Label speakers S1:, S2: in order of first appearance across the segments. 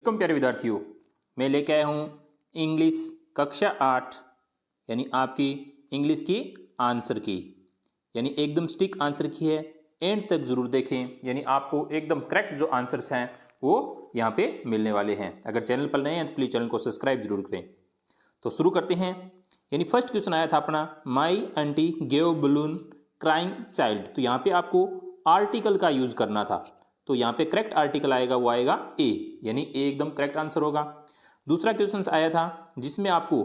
S1: Welcome प्यारे विद्यार्थियों, मैं लेके आया हूँ इंग्लिश कक्षा 8 यानी आपकी इंग्लिश की आंसर की, यानी एकदम स्टिक आंसर की है। एंड तक जरूर देखें, यानी आपको एकदम करेक्ट जो आंसर्स हैं वो यहाँ पे मिलने वाले हैं। अगर चैनल पर नए हैं तो प्लीज़ चैनल को सब्सक्राइब जरूर करें। तो शुरू करते हैं। यानी फर्स्ट क्वेश्चन आया था अपना, माई aunty gave balloon crying child. तो यहाँ पे आपको आर्टिकल का यूज करना था, तो यहाँ पे करेक्ट आर्टिकल आएगा वो आएगा ए, यानी ए एकदम करेक्ट आंसर होगा। दूसरा क्वेश्चन आया था जिसमें आपको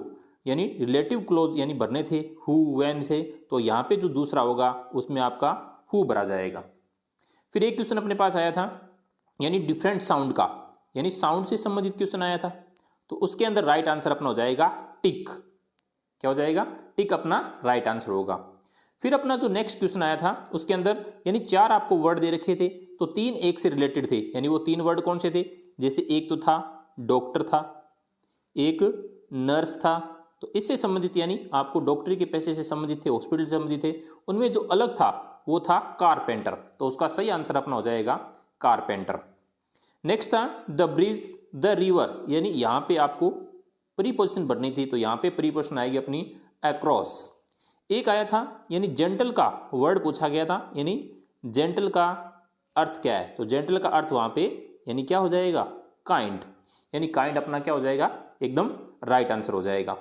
S1: यानी रिलेटिव क्लोज यानी भरने थे हु व्हेन से, तो यहाँ पे जो दूसरा होगा उसमें आपका हु भरा जाएगा। फिर एक क्वेश्चन अपने पास आया था यानी डिफरेंट साउंड का, यानी साउंड से संबंधित क्वेश्चन आया था, तो उसके अंदर राइट आंसर अपना हो जाएगा टिक। क्या हो जाएगा? टिक अपना राइट आंसर होगा। फिर अपना जो नेक्स्ट क्वेश्चन आया था उसके अंदर यानी 4 आपको वर्ड दे रखे थे, तो 3 एक से रिलेटेड थे, यानी वो 3 वर्ड कौन से थे? जैसे एक तो था डॉक्टर था, एक नर्स था, तो इससे संबंधित यानी आपको डॉक्टरी के पैसे से संबंधित थे, हॉस्पिटल से संबंधित थे। उनमें जो अलग था वो था कारपेंटर, तो उसका सही आंसर अपना हो जाएगा कारपेंटर। नेक्स्ट था द ब्रिज द रिवर, यानी यहाँ पे आपको प्रीपोजिशन भरनी थी, तो यहाँ पे प्रीपोजिशन आएगी अपनी अक्रॉस। एक आया था यानी जेंटल का वर्ड पूछा गया था, यानी जेंटल का अर्थ क्या है? तो जेंटल का अर्थ वहां पे यानी क्या हो जाएगा? काइंड, यानी काइंड अपना क्या हो जाएगा? एकदम राइट आंसर हो जाएगा।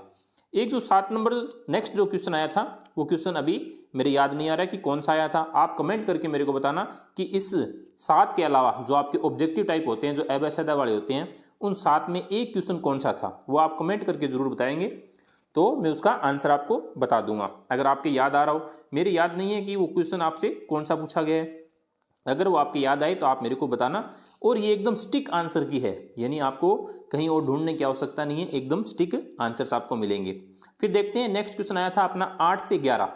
S1: एक जो 7 नंबर नेक्स्ट जो क्वेश्चन आया था वो क्वेश्चन अभी मेरे याद नहीं आ रहा है कि कौन सा आया था। आप कमेंट करके मेरे को बताना कि इस 7 के अलावा जो आपके ऑब्जेक्टिव टाइप होते हैं, जो एबेसदा वाले होते हैं, उन 7 में एक क्वेश्चन कौन सा था, वो आप कमेंट करके जरूर बताएंगे, तो मैं उसका आंसर आपको बता दूंगा। अगर आपके याद आ रहा हो, मेरी याद नहीं है कि वो क्वेश्चन आपसे कौन सा पूछा गया है, अगर वो आपके याद आए तो आप मेरे को बताना। और ये एकदम स्टिक आंसर की है, यानी आपको कहीं और ढूंढने की आवश्यकता नहीं है, एकदम स्टिक आंसर्स आपको मिलेंगे। फिर देखते हैं नेक्स्ट क्वेश्चन आया था अपना 8 से 11,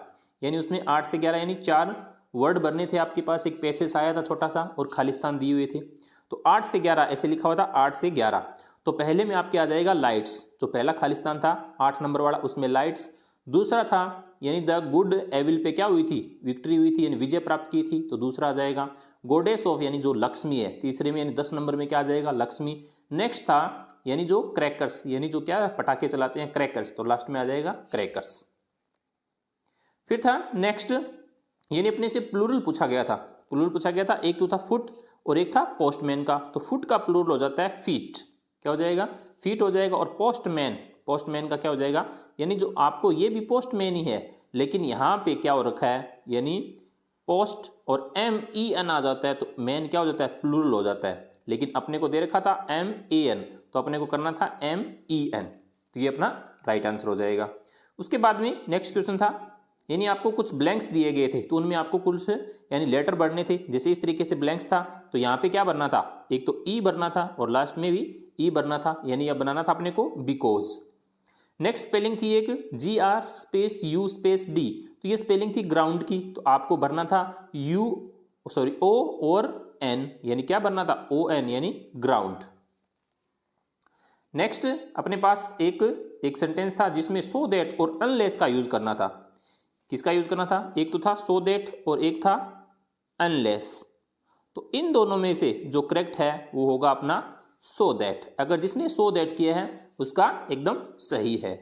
S1: यानी उसमें 8 से 11 यानी 4 वर्ड भरने थे आपके पास, एक पैसेज आया था छोटा सा और खालिस्तान दिए हुए थे, तो 8 से 11 ऐसे लिखा हुआ था 8 से 11। तो पहले में आपके आ जाएगा लाइट्स, जो पहला खालिस्तान था 8 नंबर वाला, उसमें लाइट्स। दूसरा था यानी द गुड एविल पे क्या हुई थी? विक्ट्री हुई थी, यानी विजय प्राप्त की थी, तो दूसरा आ जाएगा। गोडेस ऑफ यानी जो लक्ष्मी है, तीसरे में यानी 10 नंबर में क्या आ जाएगा? लक्ष्मी। नेक्स्ट था यानी जो क्रैकर्स, यानी जो क्या पटाखे चलाते हैं क्रैकर्स, तो लास्ट में आ जाएगा क्रैकर्स। फिर था नेक्स्ट यानी अपने से प्लूरल पूछा गया था, प्लूरल पूछा गया था, एक तो था फुट और एक था पोस्टमैन का, तो फुट का प्लूरल हो जाता है फीट। क्या हो जाएगा? फीट हो जाएगा। और पोस्टमैन, पोस्टमैन का क्या हो जाएगा? यानी जो आपको ये भी पोस्टमैन ही है, लेकिन यहाँ पे क्या हो रखा है, यानी पोस्ट और MEN आ जाता है, तो मैन क्या हो जाता है? प्लूरल हो जाता है, लेकिन अपने को दे रखा था MAN, तो अपने को करना था MEN, तो ये अपना राइट आंसर हो जाएगा। उसके बाद में नेक्स्ट क्वेश्चन था यानी आपको कुछ ब्लैंक्स दिए गए थे, तो उनमें आपको कुछ यानी लेटर भरने थे। जैसे इस तरीके से ब्लैंक्स था, तो यहाँ पे क्या भरना था? एक तो ई भरना था और लास्ट में भी ई भरना था, यानी यह बनाना था अपने को बिकॉज। नेक्स्ट स्पेलिंग थी एक GR space U space D, तो ये स्पेलिंग थी ग्राउंड की, तो आपको भरना था O और N, यानी क्या भरना था? ON यानी ग्राउंड। नेक्स्ट अपने पास एक सेंटेंस था जिसमें सो दैट और अनलेस का यूज करना था। किसका यूज करना था? एक तो था सो दैट और एक था अनलेस, तो इन दोनों में से जो करेक्ट है वो होगा अपना सो दैट। अगर जिसने सो दैट किया है उसका एकदम सही है।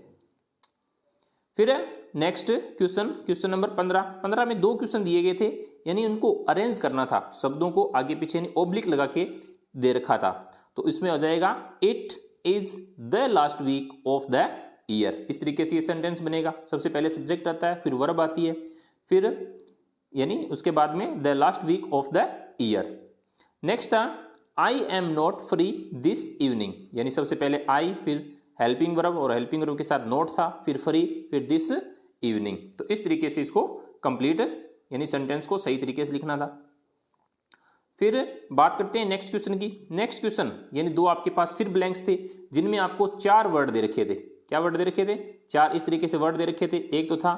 S1: फिर नेक्स्ट क्वेश्चन नंबर 15 में 2 क्वेश्चन दिए गए थे, यानी उनको अरेंज करना था, शब्दों को आगे पीछे यानी ओब्लिक लगा के दे रखा था, तो इसमें हो जाएगा it is the last week of the year. इस तरीके से ये सेंटेंस बनेगा। सबसे पहले सब्जेक्ट आता है, फिर वर्ब आती है, फिर यानी उसके बाद में the last week of the year. Next था I am not free this evening, यानी सबसे पहले आई, फिर हेल्पिंग वर्ब और हेल्पिंग वर्ब के साथ नॉट था, फिर फ्री, फिर दिस इवनिंग। तो इस तरीके से इसको कंप्लीट यानी सेंटेंस को सही तरीके से लिखना था। फिर बात करते हैं नेक्स्ट क्वेश्चन की। नेक्स्ट क्वेश्चन यानी 2 आपके पास फिर ब्लैंक्स थे जिनमें आपको 4 वर्ड दे रखे थे। क्या वर्ड दे रखे थे? 4 इस तरीके से वर्ड दे रखे थे। एक तो था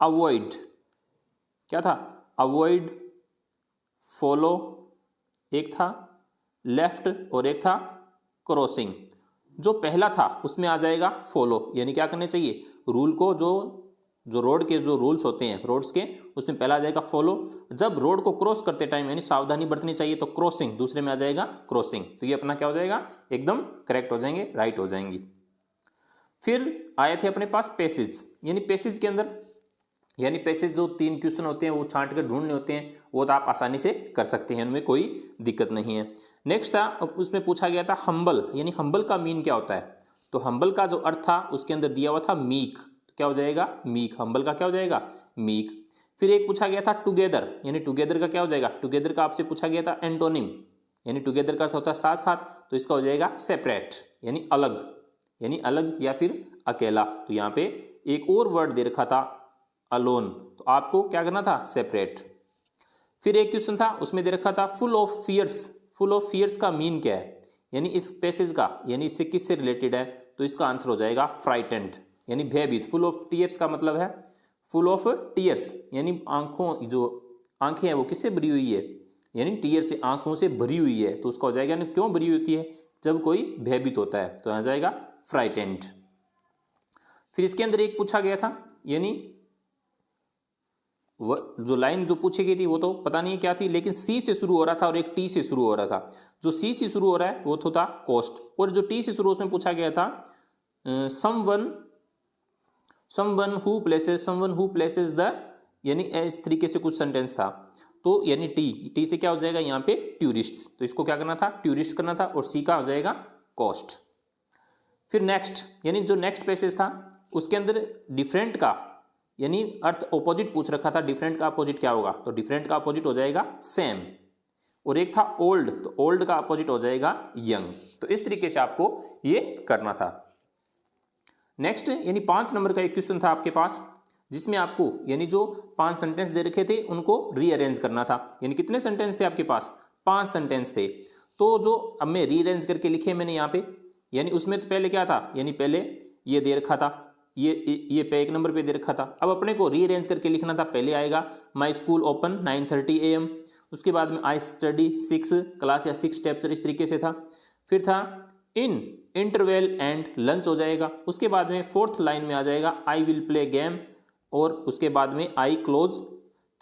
S1: अवॉइड, क्या था? अवॉइड, फॉलो, एक था लेफ्ट और एक था क्रॉसिंग। जो पहला था उसमें आ जाएगा फॉलो, यानी क्या करने चाहिए? रूल को जो जो रोड के जो रूल्स होते हैं रोड्स के, उसमें पहला आ जाएगा फॉलो। जब रोड को क्रॉस करते टाइम यानी सावधानी बरतनी चाहिए तो क्रॉसिंग, दूसरे में आ जाएगा क्रॉसिंग। तो ये अपना क्या हो जाएगा, एकदम करेक्ट हो जाएंगे, राइट हो जाएंगी। फिर आए थे अपने पास पैसेज, यानी पैसेज के अंदर यानी पैसेज जो 3 क्वेश्चन होते हैं वो छांट कर ढूंढने होते हैं, वो तो आप आसानी से कर सकते हैं, उनमें कोई दिक्कत नहीं है। नेक्स्ट था, उसमें पूछा गया था हम्बल, यानी हम्बल का मीन क्या होता है। तो हम्बल का जो अर्थ था उसके अंदर दिया हुआ था मीक, तो क्या हो जाएगा मीक, हम्बल का क्या हो जाएगा मीक। फिर एक पूछा गया था टुगेदर, यानी टुगेदर का क्या हो जाएगा, टुगेदर का आपसे पूछा गया था एंटोनिम, यानी टुगेदर का अर्थ होता है साथ साथ, तो इसका हो जाएगा सेपरेट, यानी अलग, यानी अलग या फिर अकेला। तो यहाँ पे एक और वर्ड दे रखा था अलोन, तो आपको क्या करना था सेपरेट। फिर एक क्वेश्चन था उसमें दे रखा था full of fears, full of fears का मीन क्या है, यानी इस पैसेज का, यानी इससे किससे रिलेटेड है, तो इसका आंसर हो जाएगा फ्राइटेंड, यानी भयभीत। फुल ऑफ टीयर्स का मतलब है फुल ऑफ टीयर्स, यानी आंखों, जो आंखें हैं वो किससे भरी हुई है, यानी टीयर से, आंसुओं से भरी हुई है, तो उसका हो जाएगा, यानी क्यों भरी होती है, जब कोई भयभीत होता है, तो आ जाएगा फ्राइटेंड। फिर इसके अंदर एक पूछा गया था, यानी जो लाइन जो पूछी गई थी वो तो पता नहीं क्या थी, लेकिन सी से शुरू हो रहा था और एक टी से शुरू हो रहा था। जो सी से शुरू हो रहा है वो तो था कॉस्ट, और जो टी से शुरू उसमें पूछा गया था समवन हु प्लेसेस द, यानी इस तरीके से कुछ सेंटेंस था। तो यानी टी से क्या हो जाएगा यहाँ पे टूरिस्ट, तो इसको क्या करना था टूरिस्ट करना था, और सी का हो जाएगा कॉस्ट। फिर नेक्स्ट, यानी जो नेक्स्ट पैसेज था उसके अंदर डिफरेंट का यानी अर्थ ऑपोजिट पूछ रखा था, डिफरेंट का अपोजिट क्या होगा, तो डिफरेंट का अपोजिट हो जाएगा सेम, और एक था ओल्ड, तो ओल्ड का अपोजिट हो जाएगा यंग। तो इस तरीके से आपको ये करना था। नेक्स्ट, यानी 5 नंबर का एक क्वेश्चन था आपके पास, जिसमें आपको यानी जो 5 सेंटेंस दे रखे थे उनको रीअरेंज करना था। यानी कितने सेंटेंस थे आपके पास, 5 सेंटेंस थे। तो जो अब मैं रीअरेंज करके लिखे मैंने यहाँ पे, यानी उसमें तो पहले क्या था, यानी पहले ये दे रखा था, ये पे 1 नंबर पे दे रखा था। अब अपने को रीअरेंज करके लिखना था, पहले आएगा माई स्कूल ओपन 9:30 AM, उसके बाद में आई स्टडी 6 क्लास या 6 स्टेप्स, इस तरीके से था। फिर था इन इंटरवेल एंड लंच हो जाएगा, उसके बाद में 4th लाइन में आ जाएगा आई विल प्ले गेम, और उसके बाद में आई क्लोज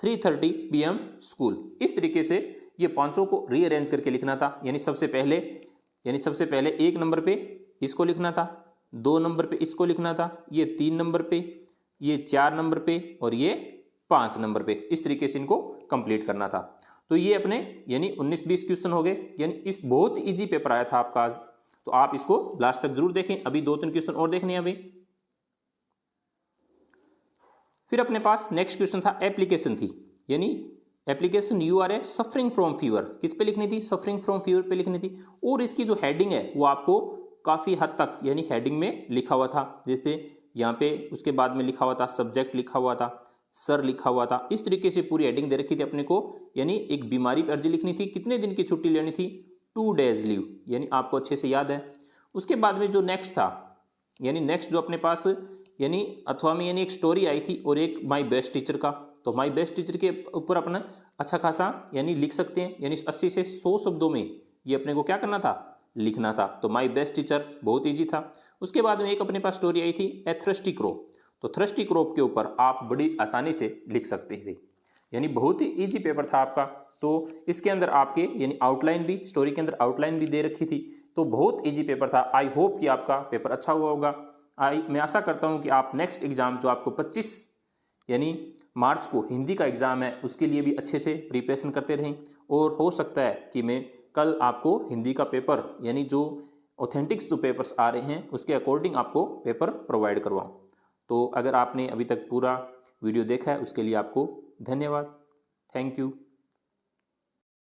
S1: 3:30 PM स्कूल। इस तरीके से ये 5 को रीअरेंज करके लिखना था। यानी सबसे पहले 1 नंबर पे इसको लिखना था, 2 नंबर पे इसको लिखना था, ये 3 नंबर पे, ये 4 नंबर पे, और ये 5 नंबर पे, इस तरीके से इनको कंप्लीट करना था। तो ये अपने यानी 19-20 क्वेश्चन हो गए। यानी इस बहुत इजी पेपर आया था आपका आज, तो आप इसको लास्ट तक जरूर देखें। अभी 2-3 क्वेश्चन और देखने हैं अभी। फिर अपने पास नेक्स्ट क्वेश्चन था एप्लीकेशन थी, यानी application you are a suffering from fever, किस पे लिखनी थी, सफरिंग फ्रॉम फीवर पे लिखनी थी। और इसकी जो हेडिंग है वो आपको काफ़ी हद तक यानी हेडिंग में लिखा हुआ था, जैसे यहाँ पे उसके बाद में लिखा हुआ था सब्जेक्ट, लिखा हुआ था सर, लिखा हुआ था। इस तरीके से पूरी हेडिंग दे रखी थी अपने को। यानी एक बीमारी पर अर्जी लिखनी थी, कितने दिन की छुट्टी लेनी थी, 2 days लीव, यानी आपको अच्छे से याद है। उसके बाद में जो नेक्स्ट था, यानी नेक्स्ट जो अपने पास यानी अथवा में यानी एक स्टोरी आई थी और एक माई बेस्ट टीचर का। तो माई बेस्ट टीचर के ऊपर अपना अच्छा खासा यानी लिख सकते हैं, यानी 80 से 100 शब्दों में ये अपने को क्या करना था, लिखना था। तो माई बेस्ट टीचर बहुत ईजी था। उसके बाद में एक अपने पास स्टोरी आई थी ए थ्रस्टी क्रो, तो थ्रस्टी क्रोप के ऊपर आप बड़ी आसानी से लिख सकते थे, यानी बहुत ही ईजी पेपर था आपका। तो इसके अंदर आपके यानी आउटलाइन भी, स्टोरी के अंदर आउटलाइन भी दे रखी थी, तो बहुत ईजी पेपर था। आई होप कि आपका पेपर अच्छा हुआ होगा। मैं आशा करता हूँ कि आप नेक्स्ट एग्जाम जो आपको 25 यानी मार्च को हिंदी का एग्ज़ाम है उसके लिए भी अच्छे से प्रिपरेशन करते रहें, और हो सकता है कि मैं कल आपको हिंदी का पेपर यानी जो ऑथेंटिक्स जो पेपर्स आ रहे हैं उसके अकॉर्डिंग आपको पेपर प्रोवाइड करवाऊँ। तो अगर आपने अभी तक पूरा वीडियो देखा है उसके लिए आपको धन्यवाद। Thank you.